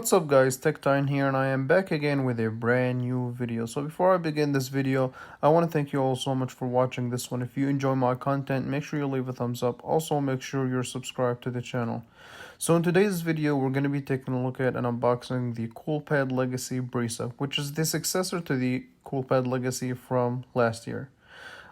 What's up guys, TechTime here, and I am back again with a brand new video. So before I begin this video, I want to thank you all so much for watching this one. If you enjoy my content, make sure you leave a thumbs up. Also make sure you're subscribed to the channel. So in today's video, we're going to be taking a look at and unboxing the CoolPad Legacy Brisa, which is the successor to the CoolPad Legacy from last year.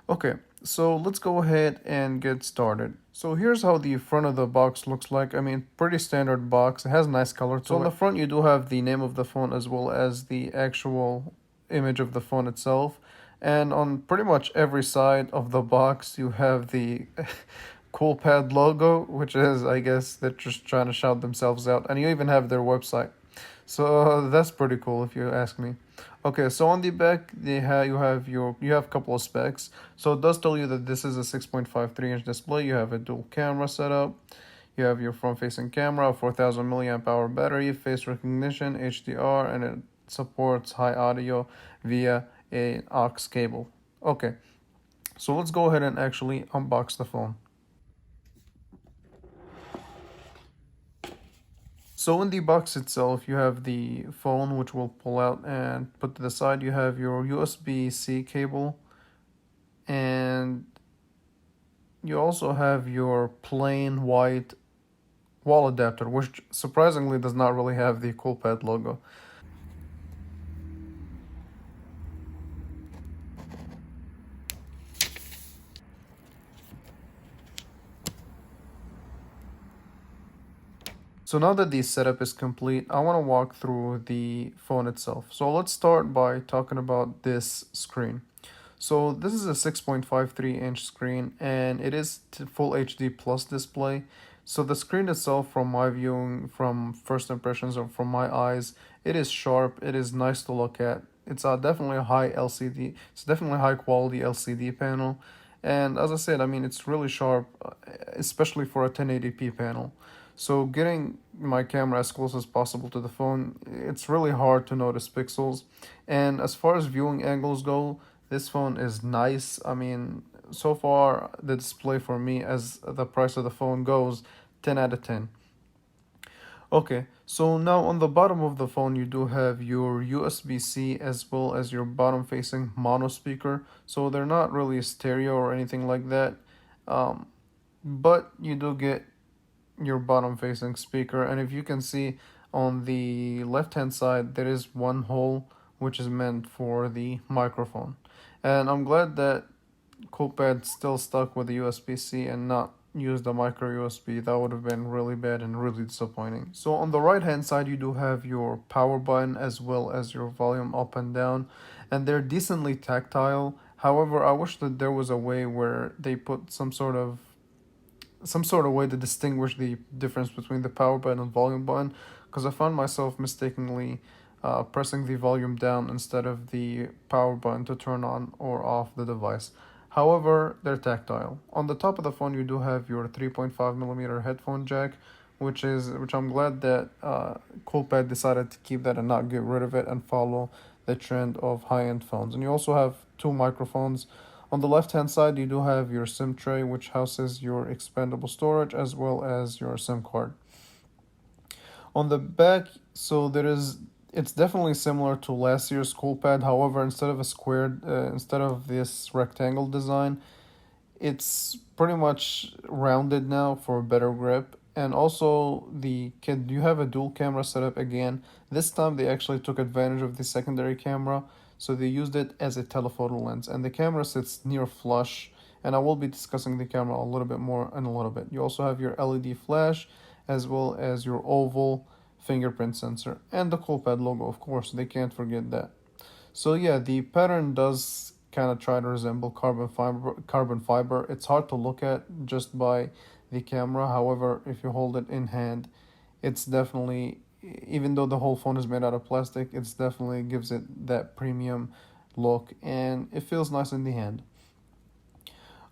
Okay, so let's go ahead and get started. So here's how the front of the box looks like. I mean, pretty standard box. It has nice color to it. So on the front you do have the name of the phone as well as the actual image of the phone itself. And on pretty much every side of the box you have the CoolPad logo, which is, I guess, they're just trying to shout themselves out. And you even have their website. So that's pretty cool if you ask me. Okay, so on the back you have a couple of specs. So it does tell you that this is a 6.53-inch display. You have a dual camera setup. You have your front-facing camera, 4,000 milliamp hour battery, face recognition, HDR, and it supports high audio via an aux cable. Okay, so let's go ahead and actually unbox the phone. So in the box itself, you have the phone, which we'll pull out and put to the side. You have your USB-C cable, and you also have your plain white wall adapter, which surprisingly does not really have the CoolPad logo. So now that the setup is complete, I want to walk through the phone itself. So let's start by talking about this screen. So this is a 6.53-inch screen, and it is full HD plus display. So the screen itself, from my viewing, from first impressions or from my eyes, it is sharp. It is nice to look at. It's definitely a high LCD. It's definitely a high quality LCD panel. And as I said, I mean, it's really sharp, especially for a 1080p panel. So getting my camera as close as possible to the phone, it's really hard to notice pixels. And as far as viewing angles go, this phone is nice. I mean, so far the display for me, as the price of the phone goes, 10 out of 10. Okay, so now on the bottom of the phone you do have your USB-C as well as your bottom facing mono speaker. So they're not really stereo or anything like that, but you do get your bottom facing speaker. And if you can see on the left hand side, there is one hole which is meant for the microphone. And I'm glad that CoolPad still stuck with the USB-C and not used the micro USB. That would have been really bad and really disappointing. So on the right hand side you do have your power button as well as your volume up and down, and they're decently tactile. However, I wish that there was a way where they put some sort of way to distinguish the difference between the power button and volume button, because I found myself mistakenly pressing the volume down instead of the power button to turn on or off the device. However, they're tactile. On the top of the phone you do have your 3.5mm headphone jack, which I'm glad that CoolPad decided to keep that and not get rid of it and follow the trend of high-end phones. And you also have two microphones. On the left hand side you do have your SIM tray, which houses your expandable storage as well as your SIM card. On the back, so it's definitely similar to last year's CoolPad. However, instead of this rectangle design, it's pretty much rounded now for better grip. And also you have a dual camera setup again. This time they actually took advantage of the secondary camera. So they used it as a telephoto lens, and the camera sits near flush, and I will be discussing the camera a little bit more in a little bit. You also have your LED flash as well as your oval fingerprint sensor and the CoolPad logo, of course. They can't forget that. So yeah, the pattern does kind of try to resemble carbon fiber. It's hard to look at just by the camera. However, if you hold it in hand, it's definitely, even though the whole phone is made out of plastic, it's definitely gives it that premium look, and it feels nice in the hand.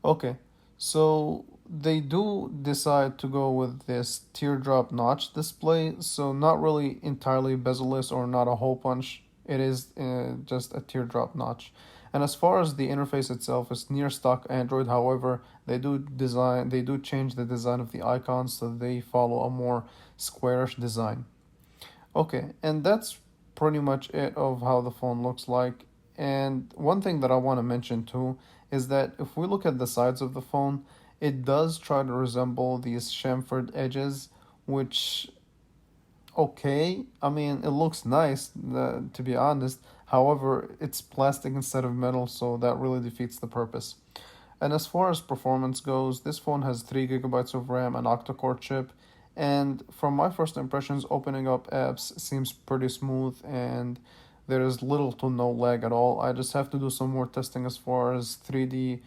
Okay, so they do decide to go with this teardrop notch display, so not really entirely bezel-less or not a hole punch. It is just a teardrop notch. And as far as the interface itself, it's near stock Android. However, they do change the design of the icons so they follow a more squarish design. Okay, and that's pretty much it of how the phone looks like. And one thing that I want to mention too is that if we look at the sides of the phone, it does try to resemble these chamfered edges, which, okay, I mean, it looks nice, to be honest. However, it's plastic instead of metal, so that really defeats the purpose. And as far as performance goes, this phone has 3 gigabytes of RAM and octa-core chip. And from my first impressions, opening up apps seems pretty smooth and there is little to no lag at all. I just have to do some more testing as far as 3D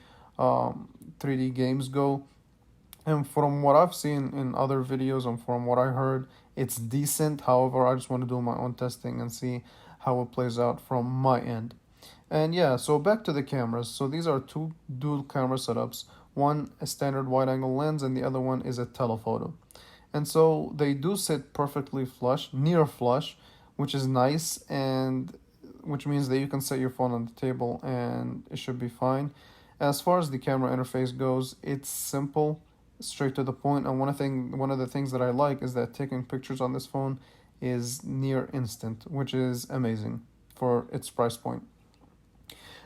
games go. And from what I've seen in other videos and from what I heard, it's decent. However, I just want to do my own testing and see how it plays out from my end. And yeah, so back to the cameras. So these are two dual camera setups. One a standard wide angle lens and the other one is a telephoto. And so they do sit perfectly flush, near flush, which is nice, and which means that you can set your phone on the table and it should be fine. As far as the camera interface goes, it's simple, straight to the point, and one of the things that I like is that taking pictures on this phone is near instant, which is amazing for its price point.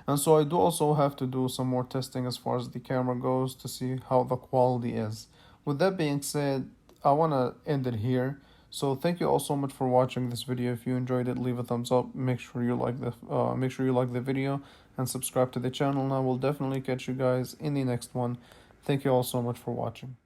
And so I do also have to do some more testing as far as the camera goes to see how the quality is. With that being said, I want to end it here. So thank you all so much for watching this video. If you enjoyed it, leave a thumbs up. Make sure you like the video and subscribe to the channel. And I will definitely catch you guys in the next one. Thank you all so much for watching.